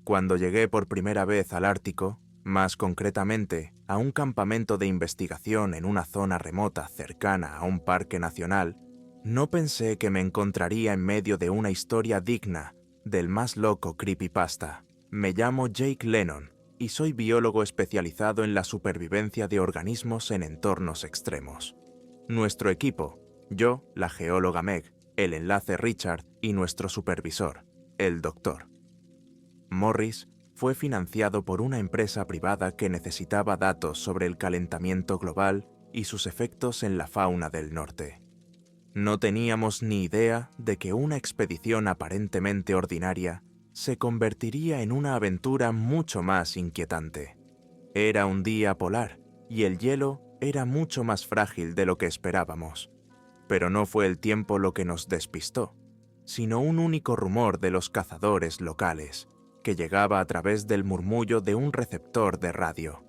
Cuando llegué por primera vez al Ártico, más concretamente a un campamento de investigación en una zona remota cercana a un parque nacional, no pensé que me encontraría en medio de una historia digna del más loco creepypasta. Me llamo Jake Lennon y soy biólogo especializado en la supervivencia de organismos en entornos extremos. Nuestro equipo, yo, la geóloga Meg, el enlace Richard y nuestro supervisor, el Dr. Morris, fue financiado por una empresa privada que necesitaba datos sobre el calentamiento global y sus efectos en la fauna del norte. No teníamos ni idea de que una expedición aparentemente ordinaria se convertiría en una aventura mucho más inquietante. Era un día polar y el hielo era mucho más frágil de lo que esperábamos. Pero no fue el tiempo lo que nos despistó, sino un único rumor de los cazadores locales, que llegaba a través del murmullo de un receptor de radio.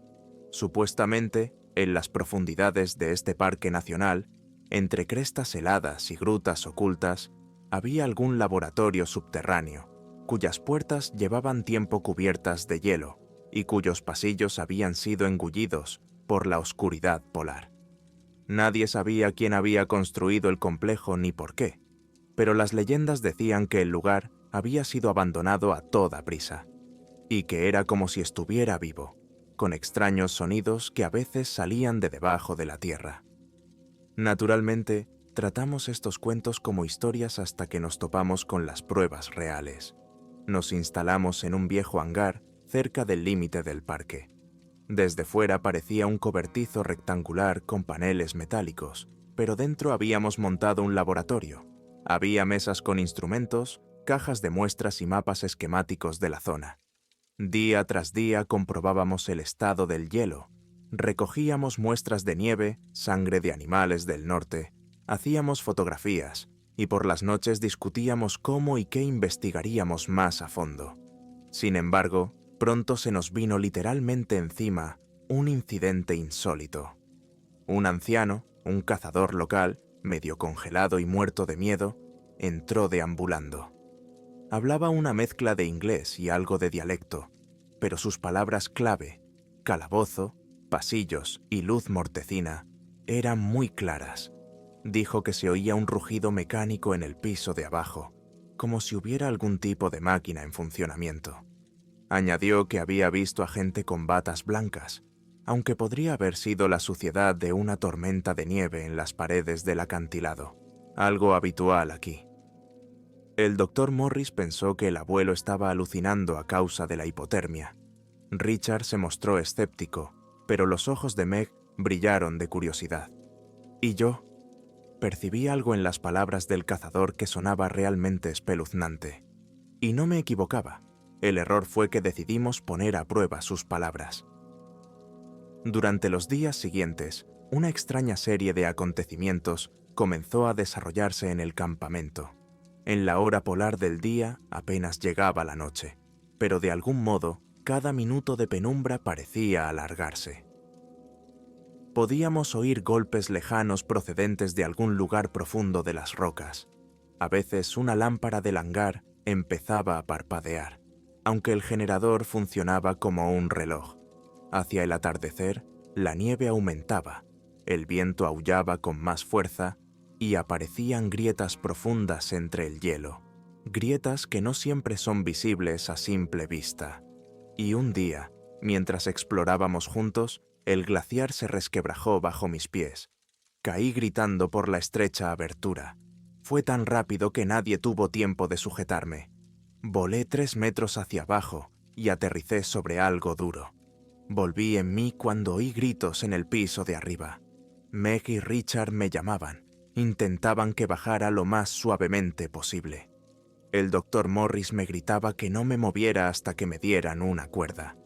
Supuestamente, en las profundidades de este parque nacional, entre crestas heladas y grutas ocultas, había algún laboratorio subterráneo, cuyas puertas llevaban tiempo cubiertas de hielo y cuyos pasillos habían sido engullidos por la oscuridad polar. Nadie sabía quién había construido el complejo ni por qué, pero las leyendas decían que el lugar había sido abandonado a toda prisa, y que era como si estuviera vivo, con extraños sonidos que a veces salían de debajo de la tierra. Naturalmente, tratamos estos cuentos como historias hasta que nos topamos con las pruebas reales. Nos instalamos en un viejo hangar cerca del límite del parque. Desde fuera parecía un cobertizo rectangular con paneles metálicos, pero dentro habíamos montado un laboratorio. Había mesas con instrumentos, cajas de muestras y mapas esquemáticos de la zona. Día tras día comprobábamos el estado del hielo, recogíamos muestras de nieve, sangre de animales del norte, hacíamos fotografías y por las noches discutíamos cómo y qué investigaríamos más a fondo. Sin embargo, pronto se nos vino literalmente encima un incidente insólito. Un anciano, un cazador local, medio congelado y muerto de miedo, entró deambulando. Hablaba una mezcla de inglés y algo de dialecto, pero sus palabras clave, calabozo, pasillos y luz mortecina, eran muy claras. Dijo que se oía un rugido mecánico en el piso de abajo, como si hubiera algún tipo de máquina en funcionamiento. Añadió que había visto a gente con batas blancas, aunque podría haber sido la suciedad de una tormenta de nieve en las paredes del acantilado, algo habitual aquí. El Dr. Morris pensó que el abuelo estaba alucinando a causa de la hipotermia. Richard se mostró escéptico, pero los ojos de Meg brillaron de curiosidad. ¿Y yo? Percibí algo en las palabras del cazador que sonaba realmente espeluznante. Y no me equivocaba. El error fue que decidimos poner a prueba sus palabras. Durante los días siguientes, una extraña serie de acontecimientos comenzó a desarrollarse en el campamento. En la hora polar del día apenas llegaba la noche, pero de algún modo, cada minuto de penumbra parecía alargarse. Podíamos oír golpes lejanos procedentes de algún lugar profundo de las rocas. A veces una lámpara del hangar empezaba a parpadear, aunque el generador funcionaba como un reloj. Hacia el atardecer, la nieve aumentaba, el viento aullaba con más fuerza y aparecían grietas profundas entre el hielo, grietas que no siempre son visibles a simple vista. Y un día, mientras explorábamos juntos, el glaciar se resquebrajó bajo mis pies. Caí gritando por la estrecha abertura. Fue tan rápido que nadie tuvo tiempo de sujetarme. Volé 3 metros hacia abajo y aterricé sobre algo duro. Volví en mí cuando oí gritos en el piso de arriba. Meg y Richard me llamaban. Intentaban que bajara lo más suavemente posible. El Dr. Morris me gritaba que no me moviera hasta que me dieran una cuerda.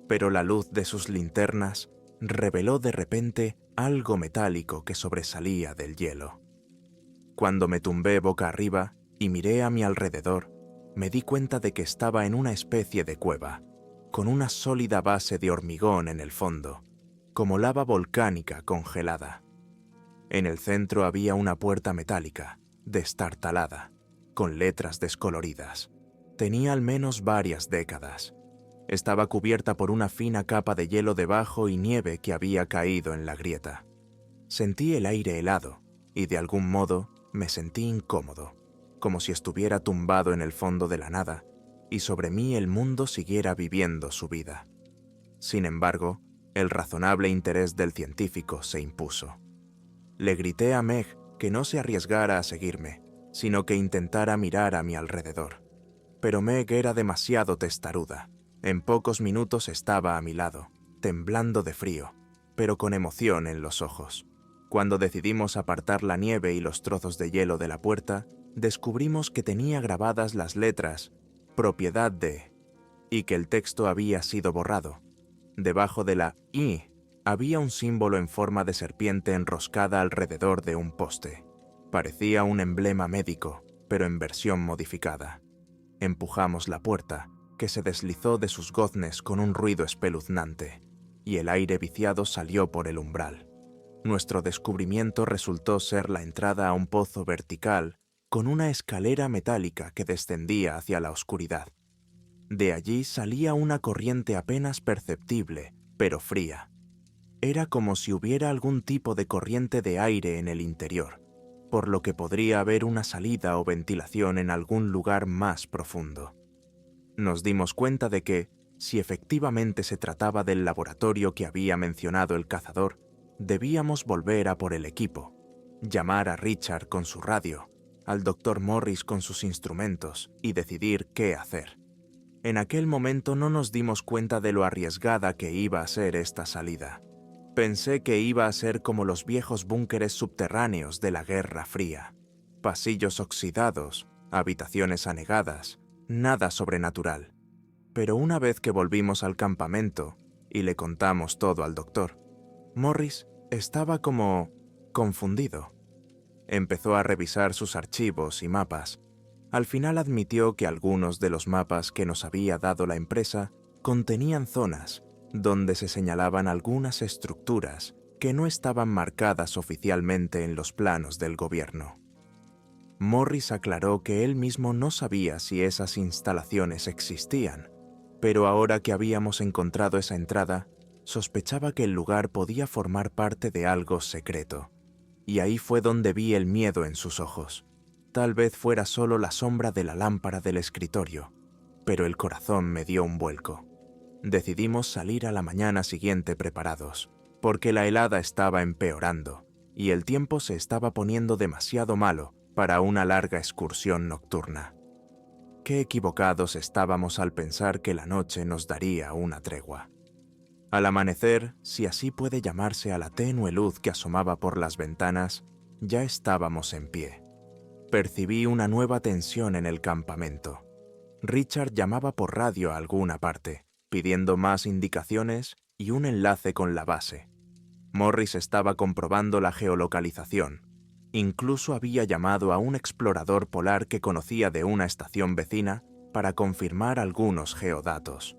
Pero la luz de sus linternas reveló de repente algo metálico que sobresalía del hielo. Cuando me tumbé boca arriba y miré a mi alrededor, me di cuenta de que estaba en una especie de cueva, con una sólida base de hormigón en el fondo, como lava volcánica congelada. En el centro había una puerta metálica, destartalada, con letras descoloridas. Tenía al menos varias décadas, Estaba cubierta por una fina capa de hielo debajo y nieve que había caído en la grieta. Sentí el aire helado y de algún modo me sentí incómodo, como si estuviera tumbado en el fondo de la nada y sobre mí el mundo siguiera viviendo su vida. Sin embargo, el razonable interés del científico se impuso. Le grité a Meg que no se arriesgara a seguirme, sino que intentara mirar a mi alrededor. Pero Meg era demasiado testaruda. En pocos minutos estaba a mi lado, temblando de frío, pero con emoción en los ojos. Cuando decidimos apartar la nieve y los trozos de hielo de la puerta, descubrimos que tenía grabadas las letras «Propiedad de» y que el texto había sido borrado. Debajo de la «I» había un símbolo en forma de serpiente enroscada alrededor de un poste. Parecía un emblema médico, pero en versión modificada. Empujamos la puerta, que se deslizó de sus goznes con un ruido espeluznante, y el aire viciado salió por el umbral. Nuestro descubrimiento resultó ser la entrada a un pozo vertical con una escalera metálica que descendía hacia la oscuridad. De allí salía una corriente apenas perceptible, pero fría. Era como si hubiera algún tipo de corriente de aire en el interior, por lo que podría haber una salida o ventilación en algún lugar más profundo. Nos dimos cuenta de que, si efectivamente se trataba del laboratorio que había mencionado el cazador, debíamos volver a por el equipo, llamar a Richard con su radio, al Dr. Morris con sus instrumentos y decidir qué hacer. En aquel momento no nos dimos cuenta de lo arriesgada que iba a ser esta salida. Pensé que iba a ser como los viejos búnkeres subterráneos de la Guerra Fría. Pasillos oxidados, habitaciones anegadas, nada sobrenatural. Pero una vez que volvimos al campamento y le contamos todo al doctor, Morris estaba como confundido. Empezó a revisar sus archivos y mapas. Al final admitió que algunos de los mapas que nos había dado la empresa contenían zonas donde se señalaban algunas estructuras que no estaban marcadas oficialmente en los planos del gobierno. Morris aclaró que él mismo no sabía si esas instalaciones existían, pero ahora que habíamos encontrado esa entrada, sospechaba que el lugar podía formar parte de algo secreto. Y ahí fue donde vi el miedo en sus ojos. Tal vez fuera solo la sombra de la lámpara del escritorio, pero el corazón me dio un vuelco. Decidimos salir a la mañana siguiente preparados, porque la helada estaba empeorando y el tiempo se estaba poniendo demasiado malo para una larga excursión nocturna. Qué equivocados estábamos al pensar que la noche nos daría una tregua. Al amanecer, si así puede llamarse a la tenue luz que asomaba por las ventanas, ya estábamos en pie. Percibí una nueva tensión en el campamento. Richard llamaba por radio a alguna parte, pidiendo más indicaciones y un enlace con la base. Morris estaba comprobando la geolocalización. Incluso había llamado a un explorador polar que conocía de una estación vecina para confirmar algunos geodatos.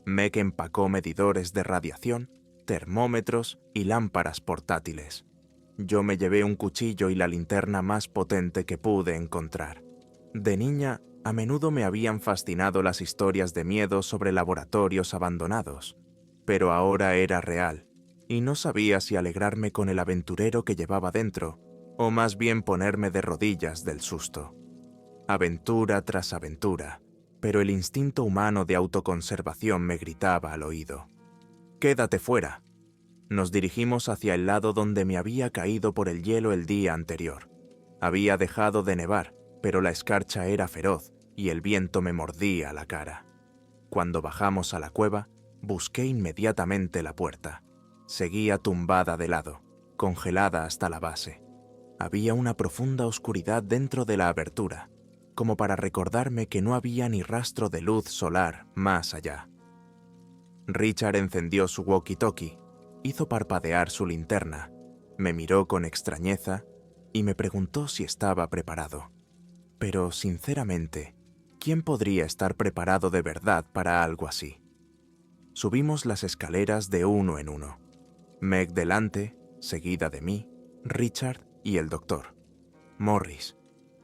Meg empacó medidores de radiación, termómetros y lámparas portátiles. Yo me llevé un cuchillo y la linterna más potente que pude encontrar. De niña, a menudo me habían fascinado las historias de miedo sobre laboratorios abandonados, pero ahora era real, y no sabía si alegrarme con el aventurero que llevaba dentro, o más bien ponerme de rodillas del susto. Aventura tras aventura, pero el instinto humano de autoconservación me gritaba al oído: «¡Quédate fuera!». Nos dirigimos hacia el lado donde me había caído por el hielo el día anterior. Había dejado de nevar, pero la escarcha era feroz y el viento me mordía la cara. Cuando bajamos a la cueva, busqué inmediatamente la puerta. Seguía tumbada de lado, congelada hasta la base. Había una profunda oscuridad dentro de la abertura, como para recordarme que no había ni rastro de luz solar más allá. Richard encendió su walkie-talkie, hizo parpadear su linterna, me miró con extrañeza y me preguntó si estaba preparado. Pero, sinceramente, ¿quién podría estar preparado de verdad para algo así? Subimos las escaleras de uno en uno. Meg delante, seguida de mí, Richard y el doctor. Morris.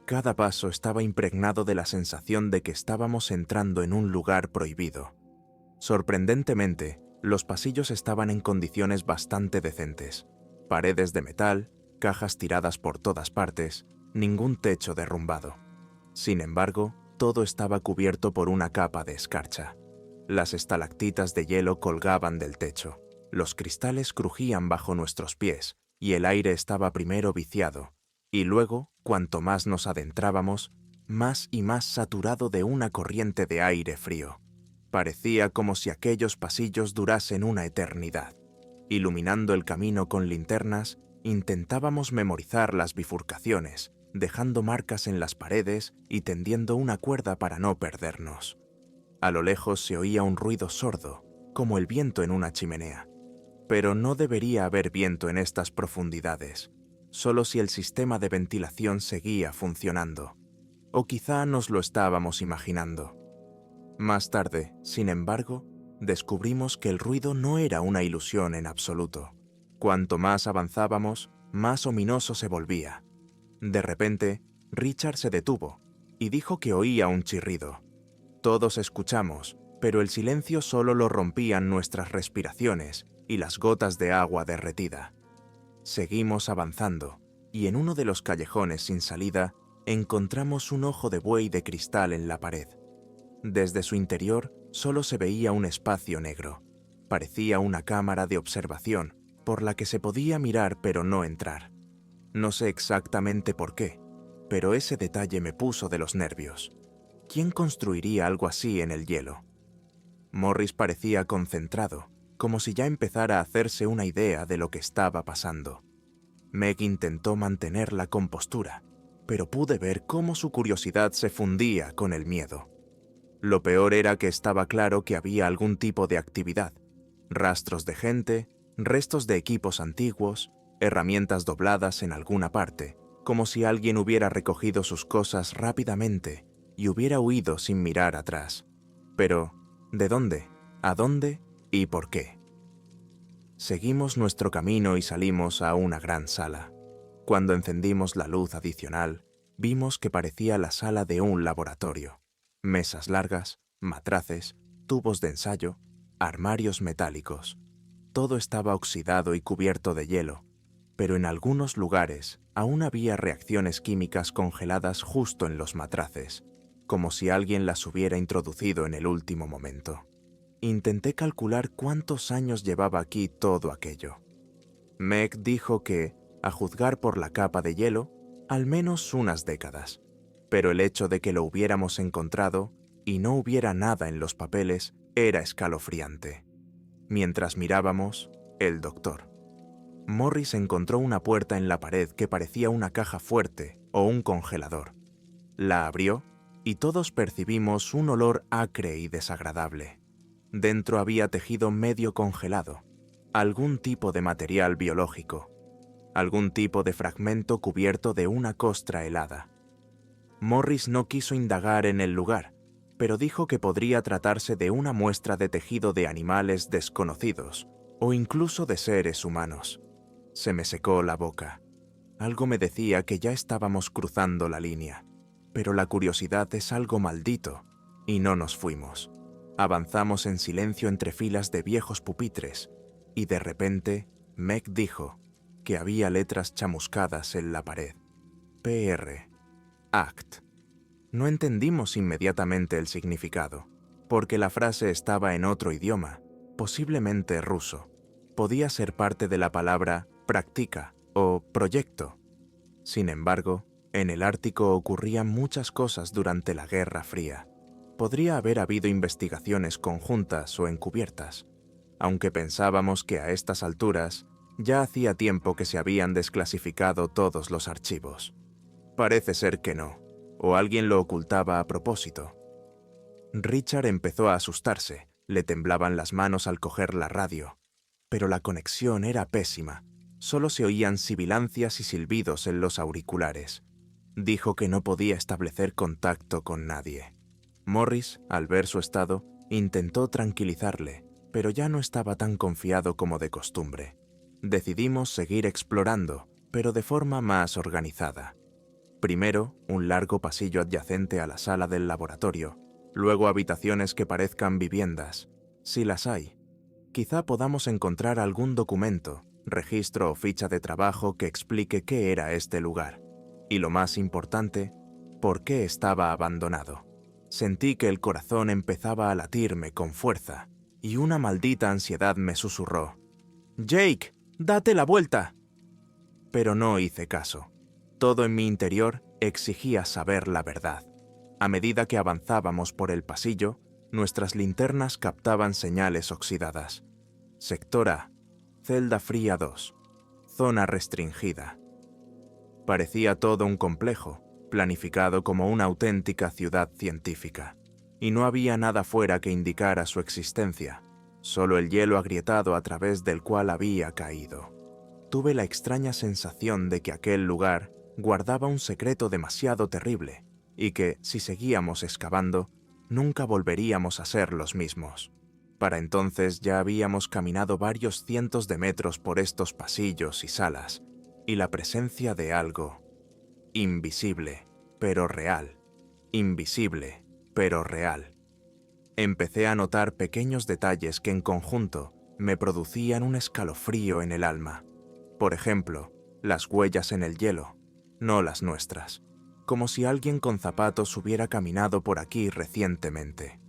Cada paso estaba impregnado de la sensación de que estábamos entrando en un lugar prohibido. Sorprendentemente, los pasillos estaban en condiciones bastante decentes. Paredes de metal, cajas tiradas por todas partes, ningún techo derrumbado. Sin embargo, todo estaba cubierto por una capa de escarcha. Las estalactitas de hielo colgaban del techo. Los cristales crujían bajo nuestros pies y el aire estaba primero viciado, y luego, cuanto más nos adentrábamos, más y más saturado de una corriente de aire frío. Parecía como si aquellos pasillos durasen una eternidad. Iluminando el camino con linternas, intentábamos memorizar las bifurcaciones, dejando marcas en las paredes y tendiendo una cuerda para no perdernos. A lo lejos se oía un ruido sordo, como el viento en una chimenea. Pero no debería haber viento en estas profundidades, solo si el sistema de ventilación seguía funcionando. O quizá nos lo estábamos imaginando. Más tarde, sin embargo, descubrimos que el ruido no era una ilusión en absoluto. Cuanto más avanzábamos, más ominoso se volvía. De repente, Richard se detuvo y dijo que oía un chirrido. Todos escuchamos, pero el silencio solo lo rompían nuestras respiraciones y las gotas de agua derretida. Seguimos avanzando, y en uno de los callejones sin salida encontramos un ojo de buey de cristal en la pared. Desde su interior solo se veía un espacio negro. Parecía una cámara de observación por la que se podía mirar pero no entrar. No sé exactamente por qué, pero ese detalle me puso de los nervios. ¿Quién construiría algo así en el hielo? Morris parecía concentrado, como si ya empezara a hacerse una idea de lo que estaba pasando. Meg intentó mantener la compostura, pero pude ver cómo su curiosidad se fundía con el miedo. Lo peor era que estaba claro que había algún tipo de actividad. Rastros de gente, restos de equipos antiguos, herramientas dobladas en alguna parte, como si alguien hubiera recogido sus cosas rápidamente y hubiera huido sin mirar atrás. Pero, ¿de dónde? ¿A dónde? ¿Y por qué? Seguimos nuestro camino y salimos a una gran sala. Cuando encendimos la luz adicional, vimos que parecía la sala de un laboratorio. Mesas largas, matraces, tubos de ensayo, armarios metálicos. Todo estaba oxidado y cubierto de hielo, pero en algunos lugares aún había reacciones químicas congeladas justo en los matraces, como si alguien las hubiera introducido en el último momento. Intenté calcular cuántos años llevaba aquí todo aquello. Meg dijo que, a juzgar por la capa de hielo, al menos unas décadas, pero el hecho de que lo hubiéramos encontrado y no hubiera nada en los papeles era escalofriante. Mientras mirábamos, el doctor. Morris encontró una puerta en la pared que parecía una caja fuerte o un congelador. La abrió y todos percibimos un olor acre y desagradable. Dentro había tejido medio congelado, algún tipo de material biológico, algún tipo de fragmento cubierto de una costra helada. Morris no quiso indagar en el lugar, pero dijo que podría tratarse de una muestra de tejido de animales desconocidos o incluso de seres humanos. Se me secó la boca. Algo me decía que ya estábamos cruzando la línea, pero la curiosidad es algo maldito, y no nos fuimos. Avanzamos en silencio entre filas de viejos pupitres, y de repente Meg dijo que había letras chamuscadas en la pared. PR. Act. No entendimos inmediatamente el significado, porque la frase estaba en otro idioma, posiblemente ruso. Podía ser parte de la palabra practica o proyecto. Sin embargo, en el Ártico ocurrían muchas cosas durante la Guerra Fría. Podría haber habido investigaciones conjuntas o encubiertas, aunque pensábamos que a estas alturas ya hacía tiempo que se habían desclasificado todos los archivos. Parece ser que no, o alguien lo ocultaba a propósito. Richard empezó a asustarse, le temblaban las manos al coger la radio, pero la conexión era pésima, solo se oían sibilancias y silbidos en los auriculares. Dijo que no podía establecer contacto con nadie. Morris, al ver su estado, intentó tranquilizarle, pero ya no estaba tan confiado como de costumbre. Decidimos seguir explorando, pero de forma más organizada. Primero, un largo pasillo adyacente a la sala del laboratorio, luego habitaciones que parezcan viviendas. Si las hay, quizá podamos encontrar algún documento, registro o ficha de trabajo que explique qué era este lugar. Y lo más importante, por qué estaba abandonado. Sentí que el corazón empezaba a latirme con fuerza, y una maldita ansiedad me susurró: «Jake, date la vuelta». Pero no hice caso. Todo en mi interior exigía saber la verdad. A medida que avanzábamos por el pasillo, nuestras linternas captaban señales oxidadas. Sector A, celda fría 2, zona restringida. Parecía todo un complejo, planificado como una auténtica ciudad científica. Y no había nada fuera que indicara su existencia, solo el hielo agrietado a través del cual había caído. Tuve la extraña sensación de que aquel lugar guardaba un secreto demasiado terrible y que, si seguíamos excavando, nunca volveríamos a ser los mismos. Para entonces ya habíamos caminado varios cientos de metros por estos pasillos y salas, y la presencia de algo invisible, pero real, invisible, pero real. Empecé a notar pequeños detalles que en conjunto me producían un escalofrío en el alma. Por ejemplo, las huellas en el hielo, no las nuestras, como si alguien con zapatos hubiera caminado por aquí recientemente.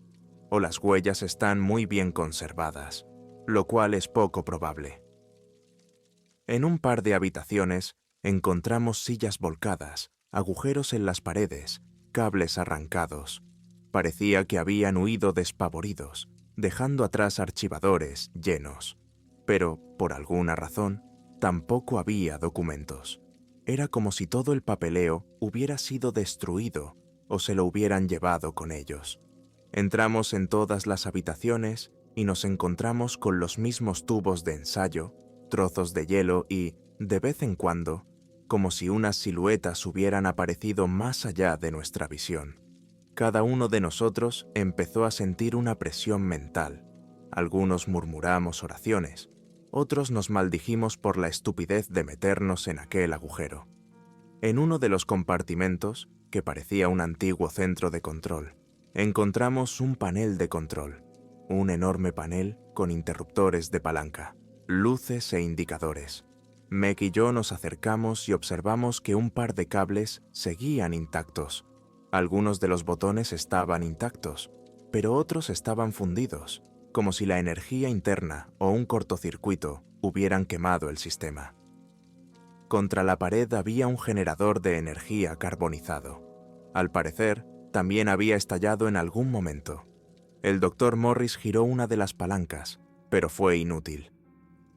O las huellas están muy bien conservadas, lo cual es poco probable. En un par de habitaciones encontramos sillas volcadas, agujeros en las paredes, cables arrancados. Parecía que habían huido despavoridos, dejando atrás archivadores llenos. Pero, por alguna razón, tampoco había documentos. Era como si todo el papeleo hubiera sido destruido o se lo hubieran llevado con ellos. Entramos en todas las habitaciones y nos encontramos con los mismos tubos de ensayo, trozos de hielo y, de vez en cuando, como si unas siluetas hubieran aparecido más allá de nuestra visión. Cada uno de nosotros empezó a sentir una presión mental. Algunos murmuramos oraciones, otros nos maldijimos por la estupidez de meternos en aquel agujero. En uno de los compartimentos, que parecía un antiguo centro de control, encontramos un panel de control, un enorme panel con interruptores de palanca, luces e indicadores. Meg y yo nos acercamos y observamos que un par de cables seguían intactos. Algunos de los botones estaban intactos, pero otros estaban fundidos, como si la energía interna o un cortocircuito hubieran quemado el sistema. Contra la pared había un generador de energía carbonizado. Al parecer, también había estallado en algún momento. El Dr. Morris giró una de las palancas, pero fue inútil.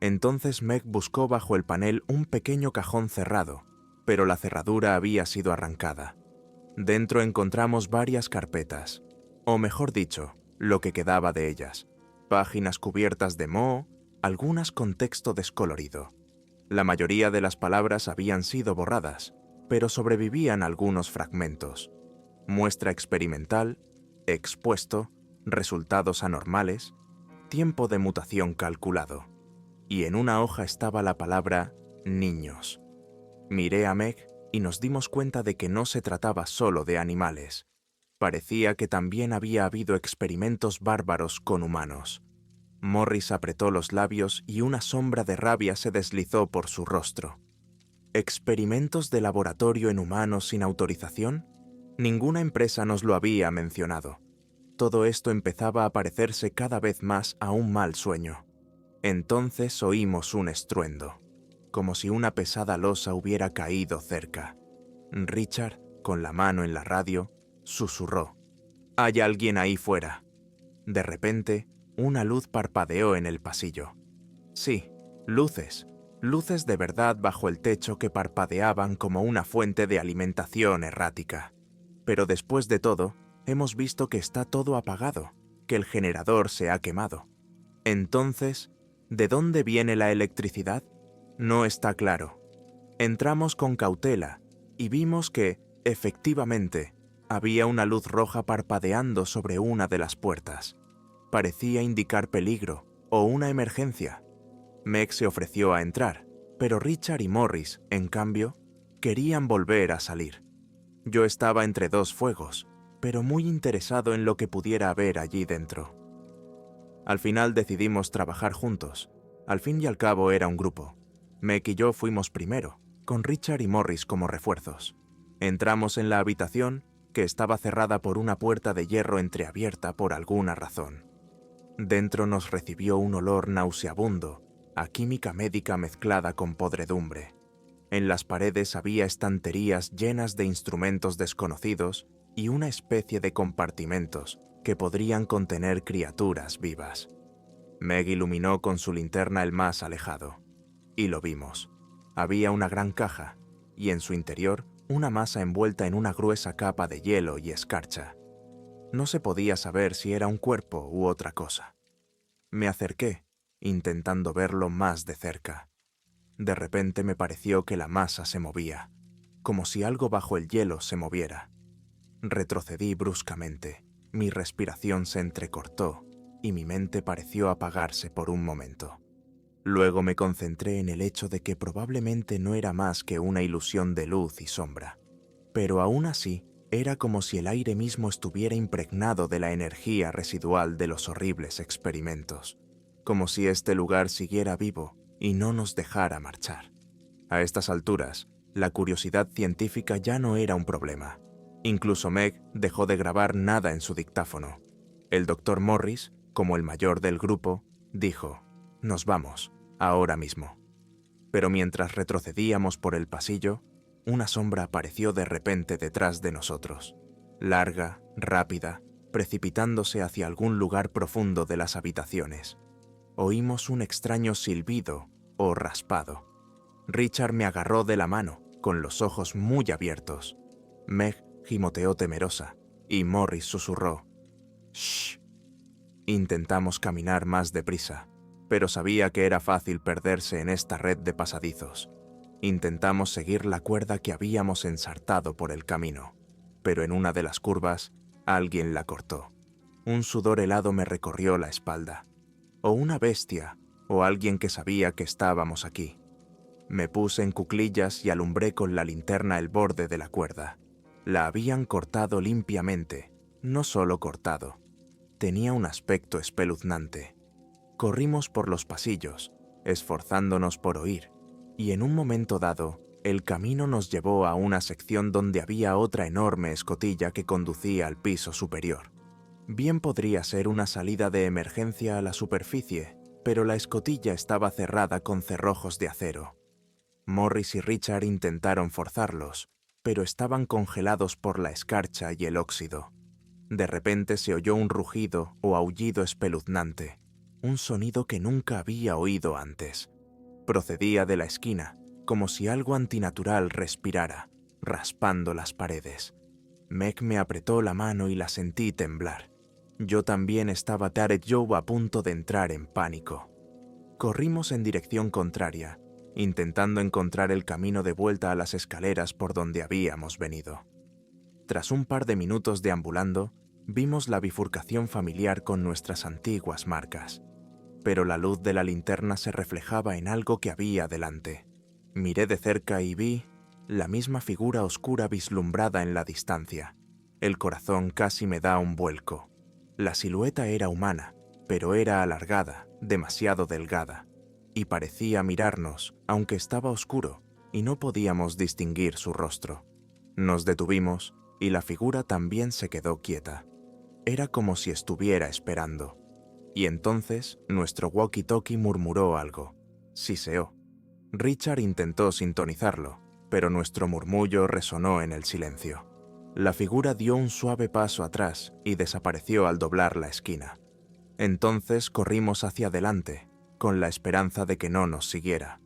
Entonces Meg buscó bajo el panel un pequeño cajón cerrado, pero la cerradura había sido arrancada. Dentro encontramos varias carpetas, o mejor dicho, lo que quedaba de ellas. Páginas cubiertas de moho, algunas con texto descolorido. La mayoría de las palabras habían sido borradas, pero sobrevivían algunos fragmentos. Muestra experimental, expuesto, resultados anormales, tiempo de mutación calculado. Y en una hoja estaba la palabra niños. Miré a Meg y nos dimos cuenta de que no se trataba solo de animales. Parecía que también había habido experimentos bárbaros con humanos. Morris apretó los labios y una sombra de rabia se deslizó por su rostro. ¿Experimentos de laboratorio en humanos sin autorización? Ninguna empresa nos lo había mencionado. Todo esto empezaba a parecerse cada vez más a un mal sueño. Entonces oímos un estruendo, como si una pesada losa hubiera caído cerca. Richard, con la mano en la radio, susurró: «Hay alguien ahí fuera». De repente, una luz parpadeó en el pasillo. Sí, luces de verdad bajo el techo que parpadeaban como una fuente de alimentación errática. Pero después de todo, hemos visto que está todo apagado, que el generador se ha quemado. Entonces, ¿de dónde viene la electricidad? No está claro. Entramos con cautela y vimos que, efectivamente, había una luz roja parpadeando sobre una de las puertas. Parecía indicar peligro o una emergencia. Meg se ofreció a entrar, pero Richard y Morris, en cambio, querían volver a salir. Yo estaba entre dos fuegos, pero muy interesado en lo que pudiera haber allí dentro. Al final decidimos trabajar juntos. Al fin y al cabo era un grupo. Meg y yo fuimos primero, con Richard y Morris como refuerzos. Entramos en la habitación, que estaba cerrada por una puerta de hierro entreabierta por alguna razón. Dentro nos recibió un olor nauseabundo, a química médica mezclada con podredumbre. En las paredes había estanterías llenas de instrumentos desconocidos y una especie de compartimentos que podrían contener criaturas vivas. Meg iluminó con su linterna el más alejado. Y lo vimos. Había una gran caja, y en su interior una masa envuelta en una gruesa capa de hielo y escarcha. No se podía saber si era un cuerpo u otra cosa. Me acerqué, intentando verlo más de cerca. De repente me pareció que la masa se movía, como si algo bajo el hielo se moviera. Retrocedí bruscamente, mi respiración se entrecortó y mi mente pareció apagarse por un momento. Luego me concentré en el hecho de que probablemente no era más que una ilusión de luz y sombra, pero aún así era como si el aire mismo estuviera impregnado de la energía residual de los horribles experimentos, como si este lugar siguiera vivo y no nos dejara marchar. A estas alturas, la curiosidad científica ya no era un problema. Incluso Meg dejó de grabar nada en su dictáfono. El Dr. Morris, como el mayor del grupo, dijo: «Nos vamos, ahora mismo». Pero mientras retrocedíamos por el pasillo, una sombra apareció de repente detrás de nosotros, larga, rápida, precipitándose hacia algún lugar profundo de las habitaciones. Oímos un extraño silbido o raspado. Richard me agarró de la mano, con los ojos muy abiertos. Meg gimoteó temerosa, y Morris susurró: «Shh». Intentamos caminar más deprisa, pero sabía que era fácil perderse en esta red de pasadizos. Intentamos seguir la cuerda que habíamos ensartado por el camino, pero en una de las curvas, alguien la cortó. Un sudor helado me recorrió la espalda. O una bestia, o alguien que sabía que estábamos aquí. Me puse en cuclillas y alumbré con la linterna el borde de la cuerda. La habían cortado limpiamente, no solo cortado. Tenía un aspecto espeluznante. Corrimos por los pasillos, esforzándonos por oír, y en un momento dado, el camino nos llevó a una sección donde había otra enorme escotilla que conducía al piso superior. Bien podría ser una salida de emergencia a la superficie, pero la escotilla estaba cerrada con cerrojos de acero. Morris y Richard intentaron forzarlos, pero estaban congelados por la escarcha y el óxido. De repente se oyó un rugido o aullido espeluznante, un sonido que nunca había oído antes. Procedía de la esquina, como si algo antinatural respirara, raspando las paredes. Meg me apretó la mano y la sentí temblar. Yo también estaba Tarek Joe a punto de entrar en pánico. Corrimos en dirección contraria, intentando encontrar el camino de vuelta a las escaleras por donde habíamos venido. Tras un par de minutos deambulando, vimos la bifurcación familiar con nuestras antiguas marcas, pero la luz de la linterna se reflejaba en algo que había delante. Miré de cerca y vi la misma figura oscura vislumbrada en la distancia. El corazón casi me da un vuelco. La silueta era humana, pero era alargada, demasiado delgada, y parecía mirarnos, aunque estaba oscuro, y no podíamos distinguir su rostro. Nos detuvimos, y la figura también se quedó quieta. Era como si estuviera esperando. Y entonces nuestro walkie-talkie murmuró algo. Siseó. Richard intentó sintonizarlo, pero nuestro murmullo resonó en el silencio. La figura dio un suave paso atrás y desapareció al doblar la esquina. Entonces corrimos hacia adelante, con la esperanza de que no nos siguiera.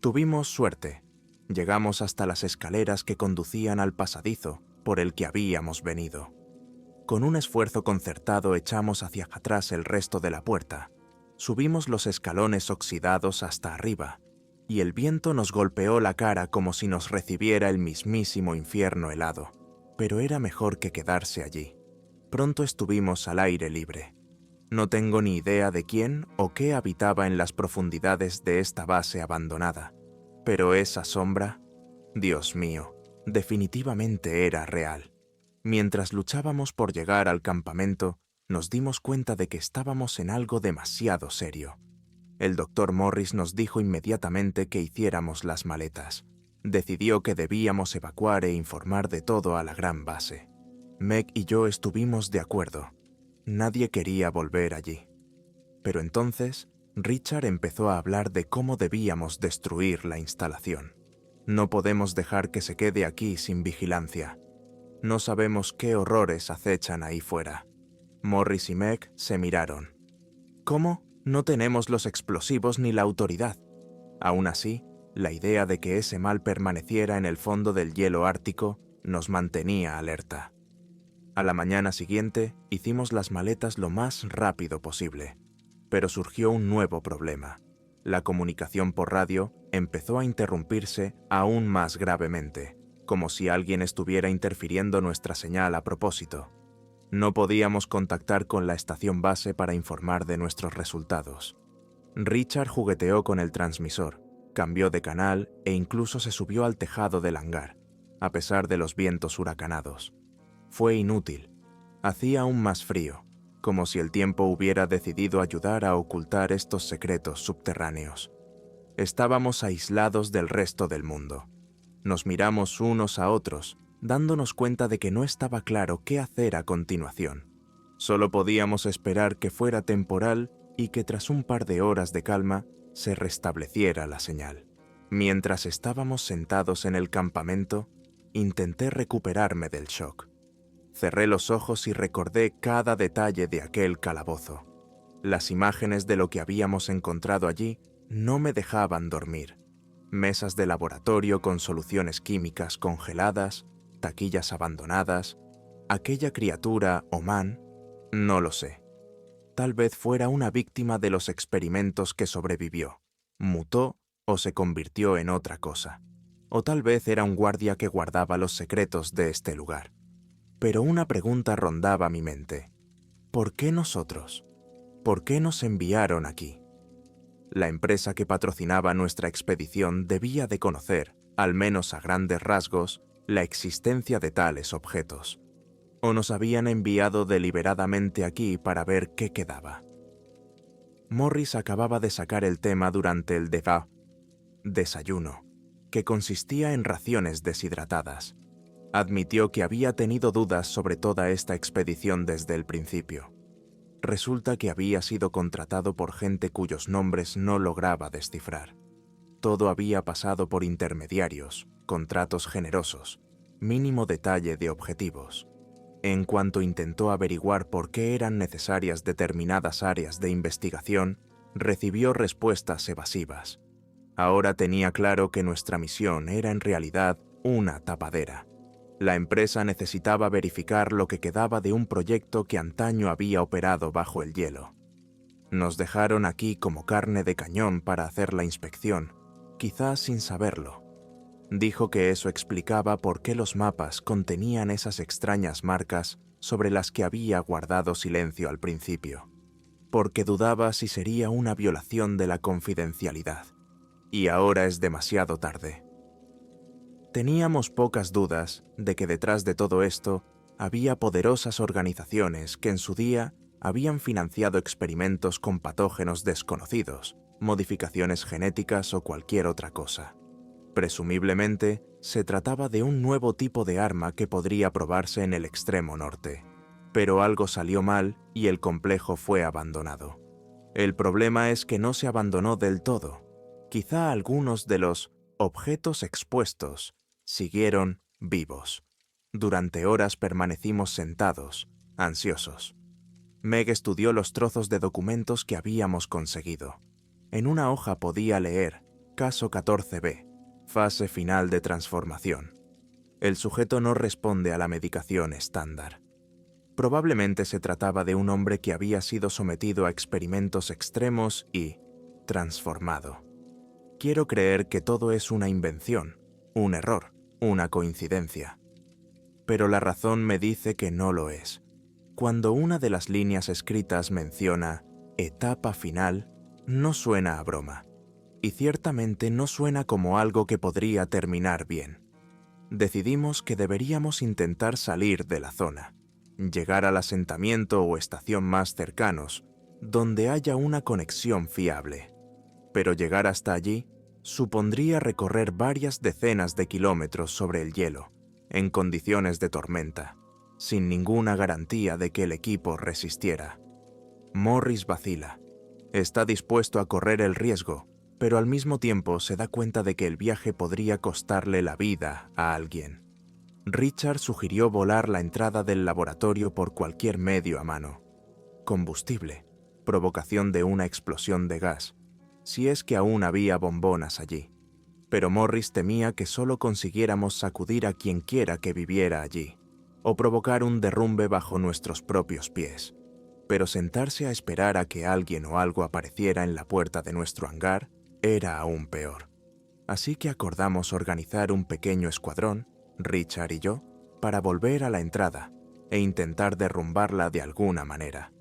Tuvimos suerte. Llegamos hasta las escaleras que conducían al pasadizo por el que habíamos venido. Con un esfuerzo concertado echamos hacia atrás el resto de la puerta. Subimos los escalones oxidados hasta arriba, y el viento nos golpeó la cara como si nos recibiera el mismísimo infierno helado. Pero era mejor que quedarse allí. Pronto estuvimos al aire libre. No tengo ni idea de quién o qué habitaba en las profundidades de esta base abandonada, pero esa sombra, Dios mío, definitivamente era real. Mientras luchábamos por llegar al campamento, nos dimos cuenta de que estábamos en algo demasiado serio. El doctor Morris nos dijo inmediatamente que hiciéramos las maletas. Decidió que debíamos evacuar e informar de todo a la gran base. Meg y yo estuvimos de acuerdo. Nadie quería volver allí. Pero entonces, Richard empezó a hablar de cómo debíamos destruir la instalación. No podemos dejar que se quede aquí sin vigilancia. No sabemos qué horrores acechan ahí fuera. Morris y Meg se miraron. ¿Cómo? No tenemos los explosivos ni la autoridad. Aún así, la idea de que ese mal permaneciera en el fondo del hielo ártico nos mantenía alerta. A la mañana siguiente, hicimos las maletas lo más rápido posible. Pero surgió un nuevo problema. La comunicación por radio empezó a interrumpirse aún más gravemente, como si alguien estuviera interfiriendo nuestra señal a propósito. No podíamos contactar con la estación base para informar de nuestros resultados. Richard jugueteó con el transmisor, cambió de canal e incluso se subió al tejado del hangar, a pesar de los vientos huracanados. Fue inútil. Hacía aún más frío, como si el tiempo hubiera decidido ayudar a ocultar estos secretos subterráneos. Estábamos aislados del resto del mundo. Nos miramos unos a otros, dándonos cuenta de que no estaba claro qué hacer a continuación. Solo podíamos esperar que fuera temporal y que tras un par de horas de calma se restableciera la señal. Mientras estábamos sentados en el campamento, intenté recuperarme del shock. Cerré los ojos y recordé cada detalle de aquel calabozo. Las imágenes de lo que habíamos encontrado allí no me dejaban dormir. Mesas de laboratorio con soluciones químicas congeladas, taquillas abandonadas, aquella criatura o man, no lo sé. Tal vez fuera una víctima de los experimentos que sobrevivió, mutó o se convirtió en otra cosa. O tal vez era un guardia que guardaba los secretos de este lugar. Pero una pregunta rondaba mi mente. ¿Por qué nosotros? ¿Por qué nos enviaron aquí? La empresa que patrocinaba nuestra expedición debía de conocer, al menos a grandes rasgos, la existencia de tales objetos. ¿O nos habían enviado deliberadamente aquí para ver qué quedaba? Morris acababa de sacar el tema durante el desayuno, que consistía en raciones deshidratadas. Admitió que había tenido dudas sobre toda esta expedición desde el principio. Resulta que había sido contratado por gente cuyos nombres no lograba descifrar. Todo había pasado por intermediarios, contratos generosos, mínimo detalle de objetivos. En cuanto intentó averiguar por qué eran necesarias determinadas áreas de investigación, recibió respuestas evasivas. Ahora tenía claro que nuestra misión era en realidad una tapadera. La empresa necesitaba verificar lo que quedaba de un proyecto que antaño había operado bajo el hielo. Nos dejaron aquí como carne de cañón para hacer la inspección, quizás sin saberlo. Dijo que eso explicaba por qué los mapas contenían esas extrañas marcas sobre las que había guardado silencio al principio, porque dudaba si sería una violación de la confidencialidad. Y ahora es demasiado tarde. Teníamos pocas dudas de que detrás de todo esto había poderosas organizaciones que en su día habían financiado experimentos con patógenos desconocidos, modificaciones genéticas o cualquier otra cosa. Presumiblemente, se trataba de un nuevo tipo de arma que podría probarse en el extremo norte. Pero algo salió mal y el complejo fue abandonado. El problema es que no se abandonó del todo. Quizá algunos de los objetos expuestos siguieron vivos. Durante horas permanecimos sentados, ansiosos. Meg estudió los trozos de documentos que habíamos conseguido. En una hoja podía leer Caso 14B, fase final de transformación. El sujeto no responde a la medicación estándar. Probablemente se trataba de un hombre que había sido sometido a experimentos extremos y transformado. Quiero creer que todo es una invención, un error, una coincidencia. Pero la razón me dice que no lo es. Cuando una de las líneas escritas menciona etapa final, no suena a broma. Y ciertamente no suena como algo que podría terminar bien. Decidimos que deberíamos intentar salir de la zona. llegar al asentamiento o estación más cercanos, donde haya una conexión fiable. Pero llegar hasta allí supondría recorrer varias decenas de kilómetros sobre el hielo, en condiciones de tormenta, sin ninguna garantía de que el equipo resistiera. Morris vacila. Está dispuesto a correr el riesgo, pero al mismo tiempo se da cuenta de que el viaje podría costarle la vida a alguien. Richard sugirió volar la entrada del laboratorio por cualquier medio a mano. Combustible, provocación de una explosión de gas, si es que aún había bombonas allí. Pero Morris temía que solo consiguiéramos sacudir a quienquiera que viviera allí, o provocar un derrumbe bajo nuestros propios pies. Pero sentarse a esperar a que alguien o algo apareciera en la puerta de nuestro hangar era aún peor. Así que acordamos organizar un pequeño escuadrón, Richard y yo, para volver a la entrada e intentar derrumbarla de alguna manera.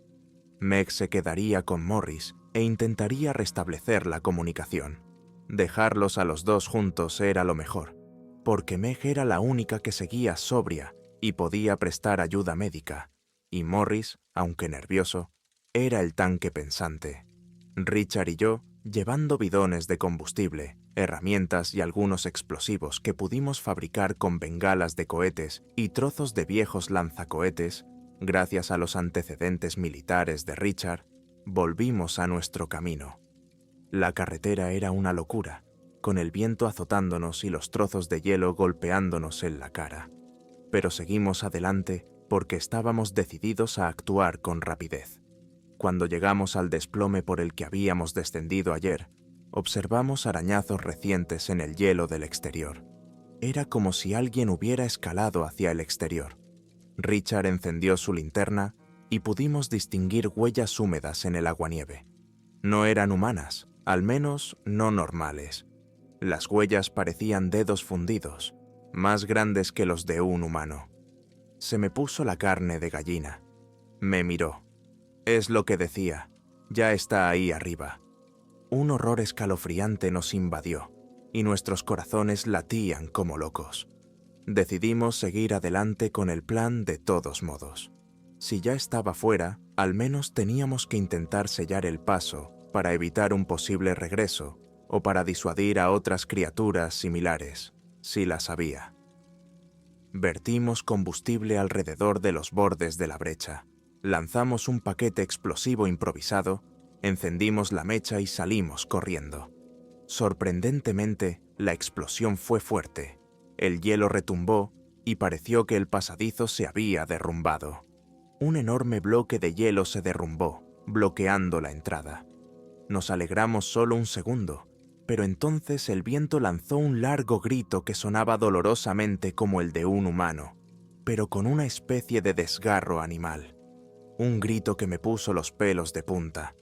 Meg se quedaría con Morris e intentaría restablecer la comunicación. Dejarlos a los dos juntos era lo mejor, porque Meg era la única que seguía sobria y podía prestar ayuda médica, y Morris, aunque nervioso, era el tanque pensante. Richard y yo, llevando bidones de combustible, herramientas y algunos explosivos que pudimos fabricar con bengalas de cohetes y trozos de viejos lanzacohetes, gracias a los antecedentes militares de Richard, volvimos a nuestro camino. La carretera era una locura, con el viento azotándonos y los trozos de hielo golpeándonos en la cara. Pero seguimos adelante porque estábamos decididos a actuar con rapidez. Cuando llegamos al desplome por el que habíamos descendido ayer, observamos arañazos recientes en el hielo del exterior. Era como si alguien hubiera escalado hacia el exterior. Richard encendió su linterna y pudimos distinguir huellas húmedas en el aguanieve. No eran humanas, al menos no normales. Las huellas parecían dedos fundidos, más grandes que los de un humano. Se me puso la carne de gallina. Me miró. Es lo que decía, ya está ahí arriba. Un horror escalofriante nos invadió, y nuestros corazones latían como locos. Decidimos seguir adelante con el plan de todos modos. Si ya estaba fuera, al menos teníamos que intentar sellar el paso para evitar un posible regreso o para disuadir a otras criaturas similares, si las había. Vertimos combustible alrededor de los bordes de la brecha. Lanzamos un paquete explosivo improvisado, encendimos la mecha y salimos corriendo. Sorprendentemente, la explosión fue fuerte. El hielo retumbó y pareció que el pasadizo se había derrumbado. Un enorme bloque de hielo se derrumbó, bloqueando la entrada. Nos alegramos solo un segundo, pero entonces el viento lanzó un largo grito que sonaba dolorosamente como el de un humano, pero con una especie de desgarro animal. Un grito que me puso los pelos de punta.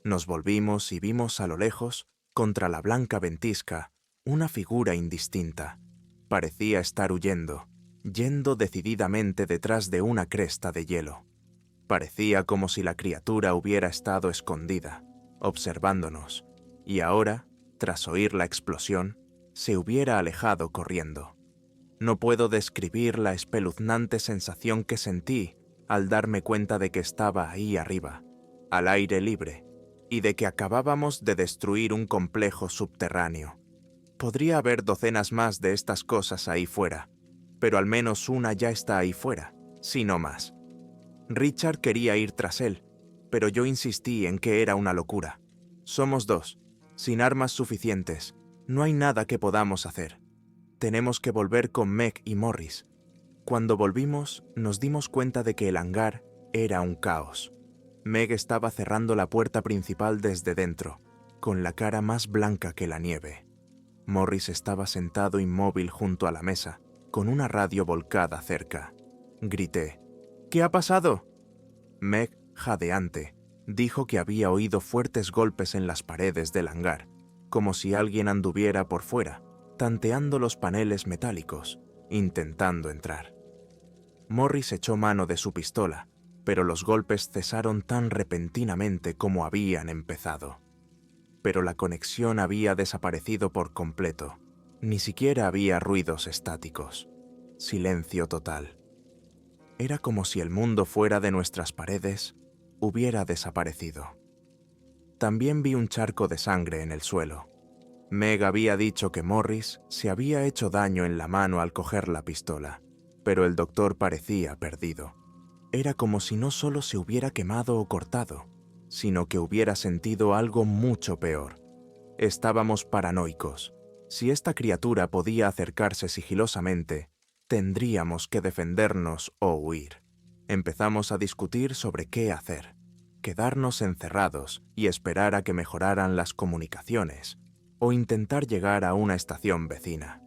Nos volvimos y vimos a lo lejos, contra la blanca ventisca, una figura indistinta. Parecía estar huyendo, yendo decididamente detrás de una cresta de hielo. Parecía como si la criatura hubiera estado escondida, observándonos, y ahora, tras oír la explosión, se hubiera alejado corriendo. No puedo describir la espeluznante sensación que sentí al darme cuenta de que estaba ahí arriba, al aire libre, y de que acabábamos de destruir un complejo subterráneo. Podría haber docenas más de estas cosas ahí fuera, pero al menos una ya está ahí fuera, si no más. Richard quería ir tras él, pero yo insistí en que era una locura. Somos dos, sin armas suficientes, no hay nada que podamos hacer. Tenemos que volver con Meg y Morris. Cuando volvimos, nos dimos cuenta de que el hangar era un caos. Meg estaba cerrando la puerta principal desde dentro, con la cara más blanca que la nieve. Morris estaba sentado inmóvil junto a la mesa, con una radio volcada cerca. Grité, ¿qué ha pasado? Meg, jadeante, dijo que había oído fuertes golpes en las paredes del hangar, como si alguien anduviera por fuera, tanteando los paneles metálicos, intentando entrar. Morris echó mano de su pistola, pero los golpes cesaron tan repentinamente como habían empezado. Pero la conexión había desaparecido por completo. Ni siquiera había ruidos estáticos. Silencio total. Era como si el mundo fuera de nuestras paredes hubiera desaparecido. También vi un charco de sangre en el suelo. Meg había dicho que Morris se había hecho daño en la mano al coger la pistola, pero el doctor parecía perdido. Era como si no solo se hubiera quemado o cortado, sino que hubiera sentido algo mucho peor. Estábamos paranoicos. Si esta criatura podía acercarse sigilosamente, tendríamos que defendernos o huir. Empezamos a discutir sobre qué hacer. Quedarnos encerrados y esperar a que mejoraran las comunicaciones, o intentar llegar a una estación vecina.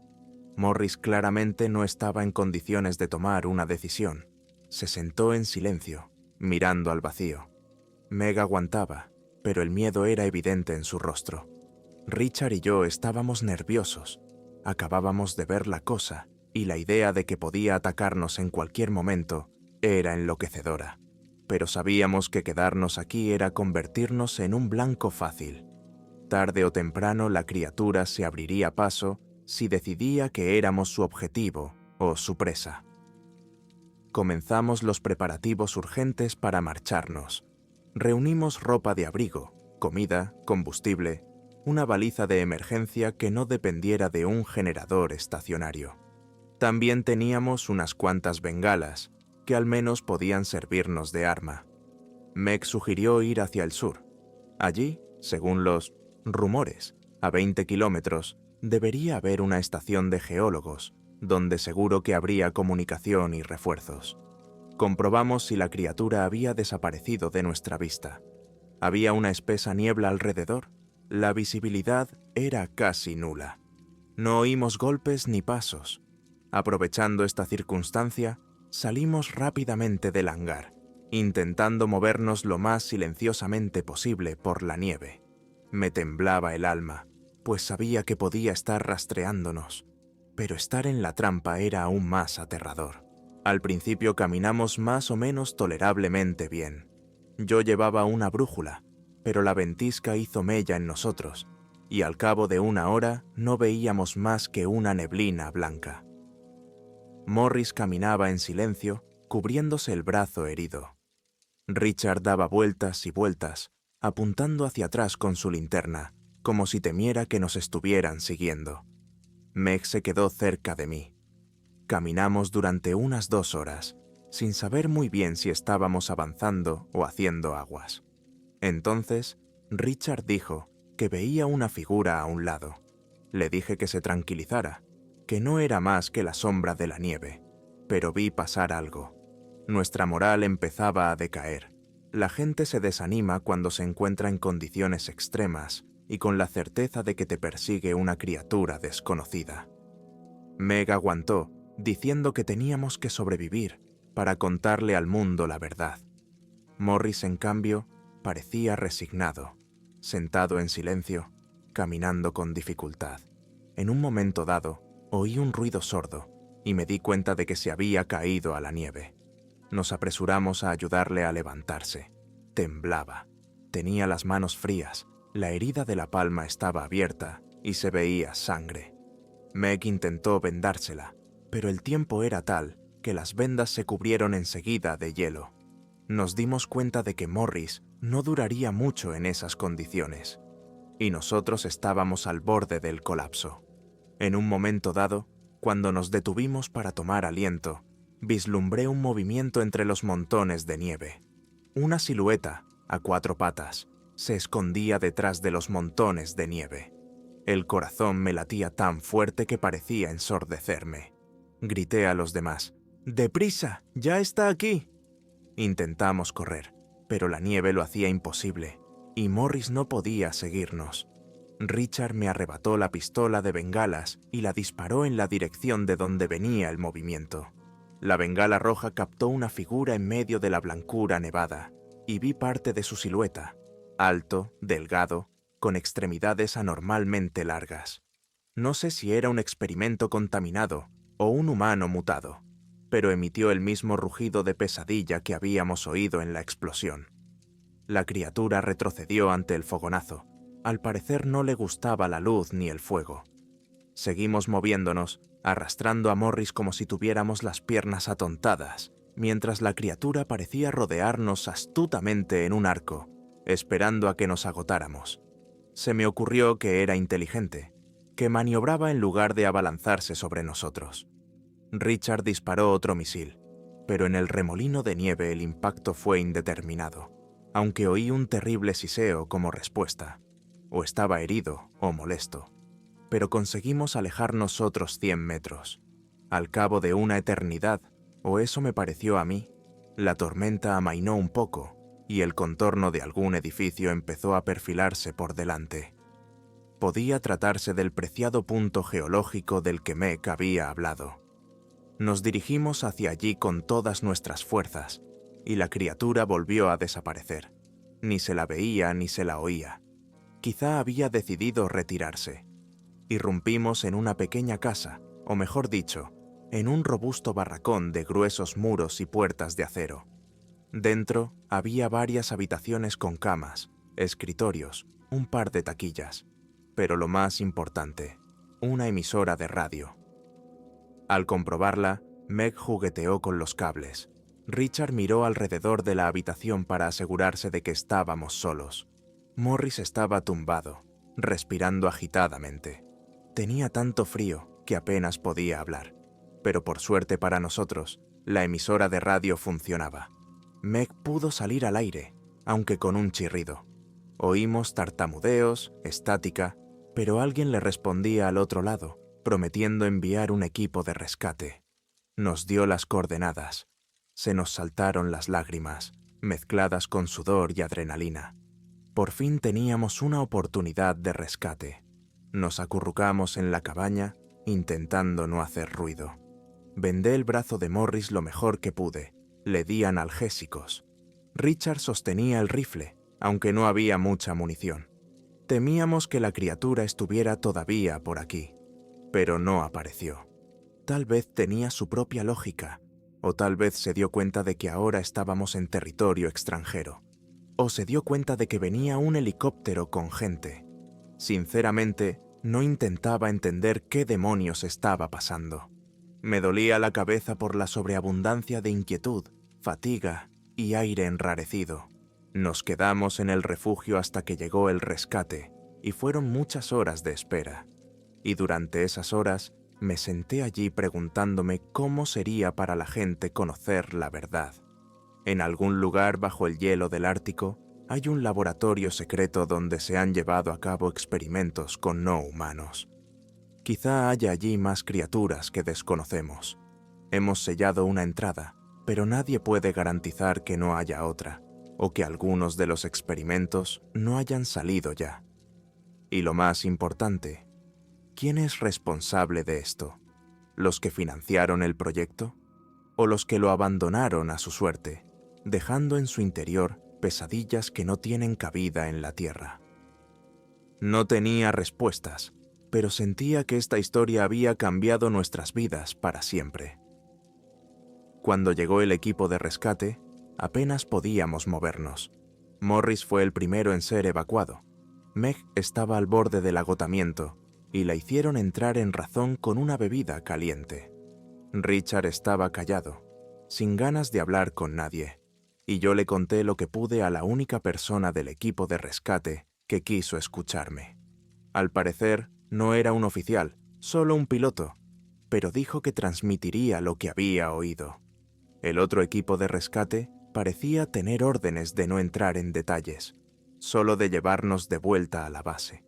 Morris claramente no estaba en condiciones de tomar una decisión. Se sentó en silencio, mirando al vacío. Meg aguantaba, pero el miedo era evidente en su rostro. Richard y yo estábamos nerviosos. Acabábamos de ver la cosa, y la idea de que podía atacarnos en cualquier momento era enloquecedora. Pero sabíamos que quedarnos aquí era convertirnos en un blanco fácil. Tarde o temprano la criatura se abriría paso si decidía que éramos su objetivo o su presa. Comenzamos los preparativos urgentes para marcharnos. Reunimos ropa de abrigo, comida, combustible, una baliza de emergencia que no dependiera de un generador estacionario. También teníamos unas cuantas bengalas, que al menos podían servirnos de arma. Meg sugirió ir hacia el sur. Allí, según los rumores, a 20 kilómetros, debería haber una estación de geólogos, donde seguro que habría comunicación y refuerzos. Comprobamos si la criatura había desaparecido de nuestra vista. Había una espesa niebla alrededor. La visibilidad era casi nula. No oímos golpes ni pasos. Aprovechando esta circunstancia, salimos rápidamente del hangar, intentando movernos lo más silenciosamente posible por la nieve. Me temblaba el alma, pues sabía que podía estar rastreándonos, pero estar en la trampa era aún más aterrador. Al principio caminamos más o menos tolerablemente bien. Yo llevaba una brújula, pero la ventisca hizo mella en nosotros, y al cabo de una hora no veíamos más que una neblina blanca. Morris caminaba en silencio, cubriéndose el brazo herido. Richard daba vueltas y vueltas, apuntando hacia atrás con su linterna, como si temiera que nos estuvieran siguiendo. Meg se quedó cerca de mí. Caminamos durante unas 2 horas, sin saber muy bien si estábamos avanzando o haciendo aguas. Entonces, Richard dijo que veía una figura a un lado. Le dije que se tranquilizara, que no era más que la sombra de la nieve, pero vi pasar algo. Nuestra moral empezaba a decaer. La gente se desanima cuando se encuentra en condiciones extremas y con la certeza de que te persigue una criatura desconocida. Meg aguantó, diciendo que teníamos que sobrevivir para contarle al mundo la verdad. Morris, en cambio, parecía resignado, sentado en silencio, caminando con dificultad. En un momento dado, oí un ruido sordo y me di cuenta de que se había caído a la nieve. Nos apresuramos a ayudarle a levantarse. Temblaba. Tenía las manos frías, la herida de la palma estaba abierta y se veía sangre. Meg intentó vendársela, pero el tiempo era tal que las vendas se cubrieron enseguida de hielo. Nos dimos cuenta de que Morris no duraría mucho en esas condiciones, y nosotros estábamos al borde del colapso. En un momento dado, cuando nos detuvimos para tomar aliento, vislumbré un movimiento entre los montones de nieve. Una silueta, a 4 patas, se escondía detrás de los montones de nieve. El corazón me latía tan fuerte que parecía ensordecerme. Grité a los demás: ¡Deprisa! ¡Ya está aquí! Intentamos correr, pero la nieve lo hacía imposible, y Morris no podía seguirnos. Richard me arrebató la pistola de bengalas y la disparó en la dirección de donde venía el movimiento. La bengala roja captó una figura en medio de la blancura nevada, y vi parte de su silueta, alto, delgado, con extremidades anormalmente largas. No sé si era un experimento contaminado o un humano mutado, pero emitió el mismo rugido de pesadilla que habíamos oído en la explosión. La criatura retrocedió ante el fogonazo. Al parecer no le gustaba la luz ni el fuego. Seguimos moviéndonos, arrastrando a Morris como si tuviéramos las piernas atontadas, mientras la criatura parecía rodearnos astutamente en un arco, esperando a que nos agotáramos. Se me ocurrió que era inteligente, que maniobraba en lugar de abalanzarse sobre nosotros. Richard disparó otro misil, pero en el remolino de nieve el impacto fue indeterminado, aunque oí un terrible siseo como respuesta. O estaba herido o molesto, pero conseguimos alejarnos otros 100 metros. Al cabo de una eternidad, o eso me pareció a mí, la tormenta amainó un poco y el contorno de algún edificio empezó a perfilarse por delante. Podía tratarse del preciado punto geológico del que Meg había hablado. Nos dirigimos hacia allí con todas nuestras fuerzas, y la criatura volvió a desaparecer. Ni se la veía ni se la oía. Quizá había decidido retirarse. Irrumpimos en una pequeña casa, o mejor dicho, en un robusto barracón de gruesos muros y puertas de acero. Dentro había varias habitaciones con camas, escritorios, un par de taquillas, pero lo más importante, una emisora de radio. Al comprobarla, Meg jugueteó con los cables. Richard miró alrededor de la habitación para asegurarse de que estábamos solos. Morris estaba tumbado, respirando agitadamente. Tenía tanto frío que apenas podía hablar, pero por suerte para nosotros, la emisora de radio funcionaba. Meg pudo salir al aire, aunque con un chirrido. Oímos tartamudeos, estática, pero alguien le respondía al otro lado, prometiendo enviar un equipo de rescate. Nos dio las coordenadas. Se nos saltaron las lágrimas, mezcladas con sudor y adrenalina. Por fin teníamos una oportunidad de rescate. Nos acurrucamos en la cabaña, intentando no hacer ruido. Vendé el brazo de Morris lo mejor que pude. Le di analgésicos. Richard sostenía el rifle, aunque no había mucha munición. Temíamos que la criatura estuviera todavía por aquí, pero no apareció. Tal vez tenía su propia lógica, o tal vez se dio cuenta de que ahora estábamos en territorio extranjero, o se dio cuenta de que venía un helicóptero con gente. Sinceramente, no intentaba entender qué demonios estaba pasando. Me dolía la cabeza por la sobreabundancia de inquietud, fatiga y aire enrarecido. Nos quedamos en el refugio hasta que llegó el rescate, y fueron muchas horas de espera. Y durante esas horas me senté allí preguntándome cómo sería para la gente conocer la verdad. En algún lugar bajo el hielo del Ártico hay un laboratorio secreto donde se han llevado a cabo experimentos con no humanos. Quizá haya allí más criaturas que desconocemos. Hemos sellado una entrada, pero nadie puede garantizar que no haya otra, o que algunos de los experimentos no hayan salido ya. Y lo más importante, ¿quién es responsable de esto? ¿Los que financiaron el proyecto? ¿O los que lo abandonaron a su suerte, dejando en su interior pesadillas que no tienen cabida en la Tierra? No tenía respuestas, pero sentía que esta historia había cambiado nuestras vidas para siempre. Cuando llegó el equipo de rescate, apenas podíamos movernos. Morris fue el primero en ser evacuado. Meg estaba al borde del agotamiento y la hicieron entrar en razón con una bebida caliente. Richard estaba callado, sin ganas de hablar con nadie, y yo le conté lo que pude a la única persona del equipo de rescate que quiso escucharme. Al parecer, no era un oficial, solo un piloto, pero dijo que transmitiría lo que había oído. El otro equipo de rescate parecía tener órdenes de no entrar en detalles, solo de llevarnos de vuelta a la base.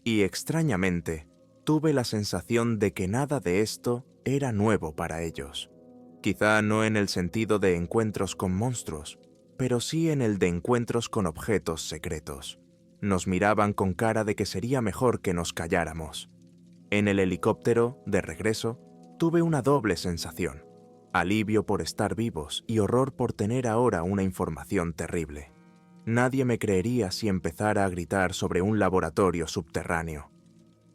Y extrañamente, tuve la sensación de que nada de esto era nuevo para ellos. Quizá no en el sentido de encuentros con monstruos, pero sí en el de encuentros con objetos secretos. Nos miraban con cara de que sería mejor que nos calláramos. En el helicóptero, de regreso, tuve una doble sensación: alivio por estar vivos y horror por tener ahora una información terrible. Nadie me creería si empezara a gritar sobre un laboratorio subterráneo.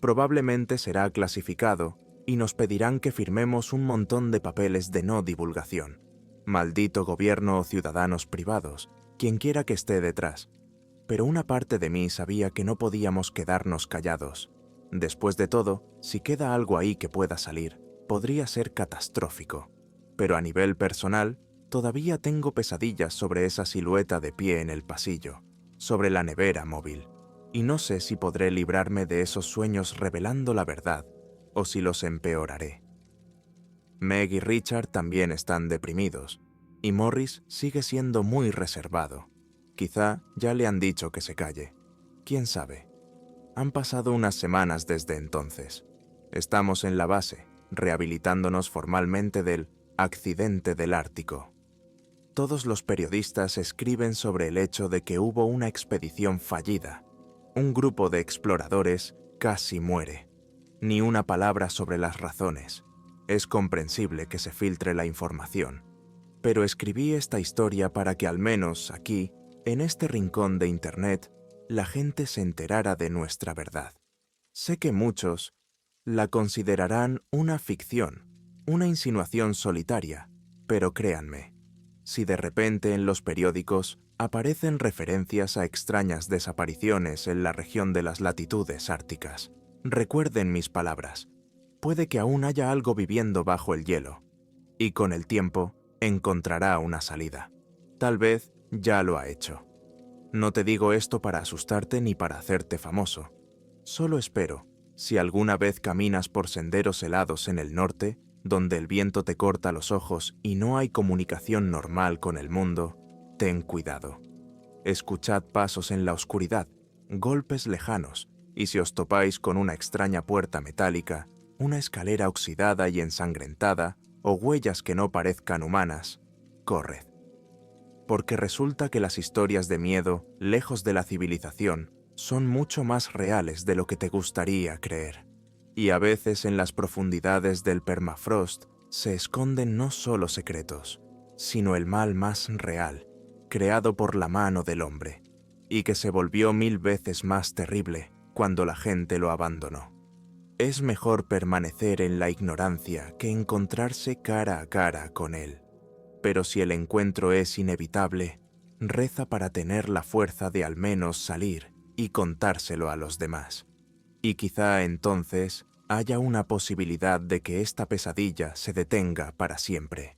Probablemente será clasificado y nos pedirán que firmemos un montón de papeles de no divulgación. Maldito gobierno o ciudadanos privados, quienquiera que esté detrás. Pero una parte de mí sabía que no podíamos quedarnos callados. Después de todo, si queda algo ahí que pueda salir, podría ser catastrófico. Pero a nivel personal, todavía tengo pesadillas sobre esa silueta de pie en el pasillo, sobre la nevera móvil, y no sé si podré librarme de esos sueños revelando la verdad o si los empeoraré. Meg y Richard también están deprimidos, y Morris sigue siendo muy reservado. Quizá ya le han dicho que se calle. ¿Quién sabe? Han pasado unas semanas desde entonces. Estamos en la base, rehabilitándonos formalmente del accidente del Ártico. Todos los periodistas escriben sobre el hecho de que hubo una expedición fallida. Un grupo de exploradores casi muere. Ni una palabra sobre las razones. Es comprensible que se filtre la información. Pero escribí esta historia para que al menos aquí, en este rincón de Internet, la gente se enterara de nuestra verdad. Sé que muchos la considerarán una ficción, una insinuación solitaria, pero créanme, si de repente en los periódicos aparecen referencias a extrañas desapariciones en la región de las latitudes árticas, recuerden mis palabras. Puede que aún haya algo viviendo bajo el hielo, y con el tiempo encontrará una salida. Tal vez ya lo ha hecho. No te digo esto para asustarte ni para hacerte famoso. Solo espero, si alguna vez caminas por senderos helados en el norte, donde el viento te corta los ojos y no hay comunicación normal con el mundo, ten cuidado. Escuchad pasos en la oscuridad, golpes lejanos, y si os topáis con una extraña puerta metálica, una escalera oxidada y ensangrentada, o huellas que no parezcan humanas, corred. Porque resulta que las historias de miedo, lejos de la civilización, son mucho más reales de lo que te gustaría creer. Y a veces en las profundidades del permafrost se esconden no solo secretos, sino el mal más real, creado por la mano del hombre, y que se volvió 1000 veces más terrible cuando la gente lo abandonó. Es mejor permanecer en la ignorancia que encontrarse cara a cara con él. Pero si el encuentro es inevitable, reza para tener la fuerza de al menos salir y contárselo a los demás. Y quizá entonces haya una posibilidad de que esta pesadilla se detenga para siempre.